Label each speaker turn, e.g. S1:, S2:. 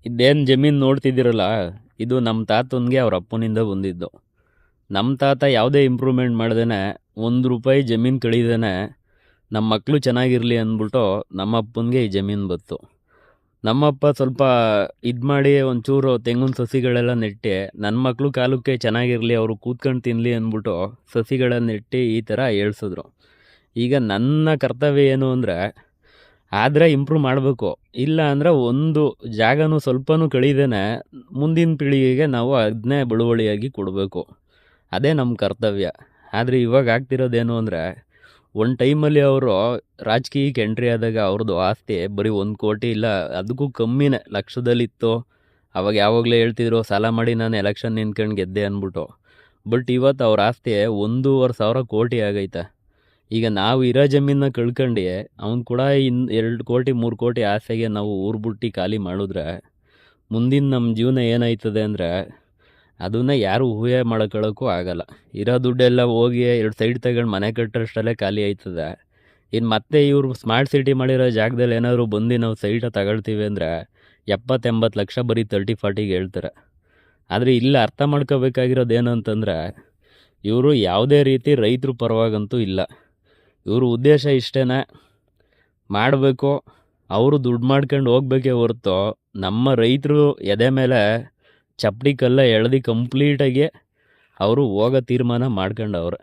S1: ಇದೇನು ಜಮೀನು ನೋಡ್ತಿದ್ದೀರಲ್ಲ, ಇದು ನಮ್ಮ ತಾತನಿಗೆ ಅವ್ರ ಅಪ್ಪನಿಂದ ಬಂದಿದ್ದು. ನಮ್ಮ ತಾತ ಯಾವುದೇ ಇಂಪ್ರೂವ್ಮೆಂಟ್ ಮಾಡ್ದೇನೆ, ₹1 ಜಮೀನು ಕಳೀದೇನೆ ನಮ್ಮ ಮಕ್ಕಳು ಚೆನ್ನಾಗಿರಲಿ ಅಂದ್ಬಿಟ್ಟು ನಮ್ಮ ಅಪ್ಪನಿಗೆ ಈ ಜಮೀನು ಬಂತು. ನಮ್ಮಪ್ಪ ಸ್ವಲ್ಪ ಇದು ಮಾಡಿ ಒಂಚೂರು ತೆಂಗಿನ ಸಸಿಗಳೆಲ್ಲ ನೆಟ್ಟು ನನ್ನ ಮಕ್ಕಳು ಕಾಲಕ್ಕೆ ಚೆನ್ನಾಗಿರಲಿ, ಅವರು ಕೂತ್ಕೊಂಡು ತಿನ್ನಲಿ ಅಂದ್ಬಿಟ್ಟು ಸಸಿಗಳನ್ನು ನೆಟ್ಟು ಈ ಥರ ಏಳ್ಸಿದ್ರು. ಈಗ ನನ್ನ ಕರ್ತವ್ಯ ಏನು ಅಂದರೆ, ಆದರೆ ಇಂಪ್ರೂವ್ ಮಾಡಬೇಕು, ಇಲ್ಲ ಅಂದರೆ ಒಂದು ಜಾಗನೂ ಸ್ವಲ್ಪನೂ ಕಳೀದೇನೆ ಮುಂದಿನ ಪೀಳಿಗೆಗೆ ನಾವು ಅದನ್ನೇ ಬಳುವಳಿಯಾಗಿ ಕೊಡಬೇಕು. ಅದೇ ನಮ್ಮ ಕರ್ತವ್ಯ. ಆದರೆ ಇವಾಗ ಆಗ್ತಿರೋದೇನು ಅಂದರೆ, ಒಂದು ಟೈಮಲ್ಲಿ ಅವರು ರಾಜಕೀಯಕ್ಕೆ ಎಂಟ್ರಿ ಆದಾಗ ಅವ್ರದ್ದು ಆಸ್ತಿ ಬರೀ 1 ಕೋಟಿ ಇಲ್ಲ ಅದಕ್ಕೂ ಕಮ್ಮಿನೇ ಲಕ್ಷದಲ್ಲಿತ್ತು. ಅವಾಗ ಯಾವಾಗಲೇ ಹೇಳ್ತಿದ್ರು ಸಾಲ ಮಾಡಿ ನಾನು ಎಲೆಕ್ಷನ್ ನಿಂತ್ಕೊಂಡು ಗೆದ್ದೆ ಅಂದ್ಬಿಟ್ಟು. ಬಟ್ ಇವತ್ತು ಅವ್ರ ಆಸ್ತಿ 1,500 ಕೋಟಿ ಆಗೈತೆ. ಈಗ ನಾವು ಇರೋ ಜಮೀನ ಕಳ್ಕೊಂಡು ಅವ್ನು ಕೂಡ 2 ಕೋಟಿ 3 ಕೋಟಿ ಆಸೆಗೆ ನಾವು ಊರು ಬಿಟ್ಟು ಖಾಲಿ ಮಾಡಿದ್ರೆ ಮುಂದಿನ ನಮ್ಮ ಜೀವನ ಏನಾಯ್ತದೆ ಅಂದರೆ ಅದನ್ನ ಯಾರು ಊಹೆ ಮಾಡ್ಕೊಳ್ಳೋಕ್ಕೂ ಆಗಲ್ಲ. ಇರೋ ದುಡ್ಡೆಲ್ಲ ಹೋಗಿ 2 ಸೈಡ್ ತಗೊಂಡು ಮನೆ ಕಟ್ಟೋಷ್ಟಲ್ಲೇ ಖಾಲಿ ಆಯ್ತದೆ. ಇನ್ನು ಮತ್ತೆ ಇವರು ಸ್ಮಾರ್ಟ್ ಸಿಟಿ ಮಾಡಿರೋ ಜಾಗದಲ್ಲಿ ಏನಾದರೂ ಬಂದು ನಾವು ಸೈಟ ತಗೊಳ್ತೀವಿ ಅಂದರೆ 70-80 ಲಕ್ಷ ಬರೀ 30-40ಗೆ ಹೇಳ್ತಾರೆ. ಆದರೆ ಇಲ್ಲಿ ಅರ್ಥ ಮಾಡ್ಕೋಬೇಕಾಗಿರೋದು ಏನಂತಂದರೆ, ಇವರು ಯಾವುದೇ ರೀತಿ ರೈತರ ಪರವಾಗಂತೂ ಇಲ್ಲ. ಇವ್ರ ಉದ್ದೇಶ ಇಷ್ಟೇ, ಮಾಡಬೇಕು, ಅವರು ದುಡ್ಡು ಮಾಡ್ಕೊಂಡು ಹೋಗ್ಬೇಕೇ ಹೊರತು ನಮ್ಮ ರೈತರು ಎದೆ ಮೇಲೆ ಚಪ್ಪಡಿ ಕಲ್ಲ ಎಳ್ದು ಕಂಪ್ಲೀಟಾಗಿ ಅವರು ಹೋಗೋ ತೀರ್ಮಾನ ಮಾಡ್ಕೊಂಡವ್ರೆ.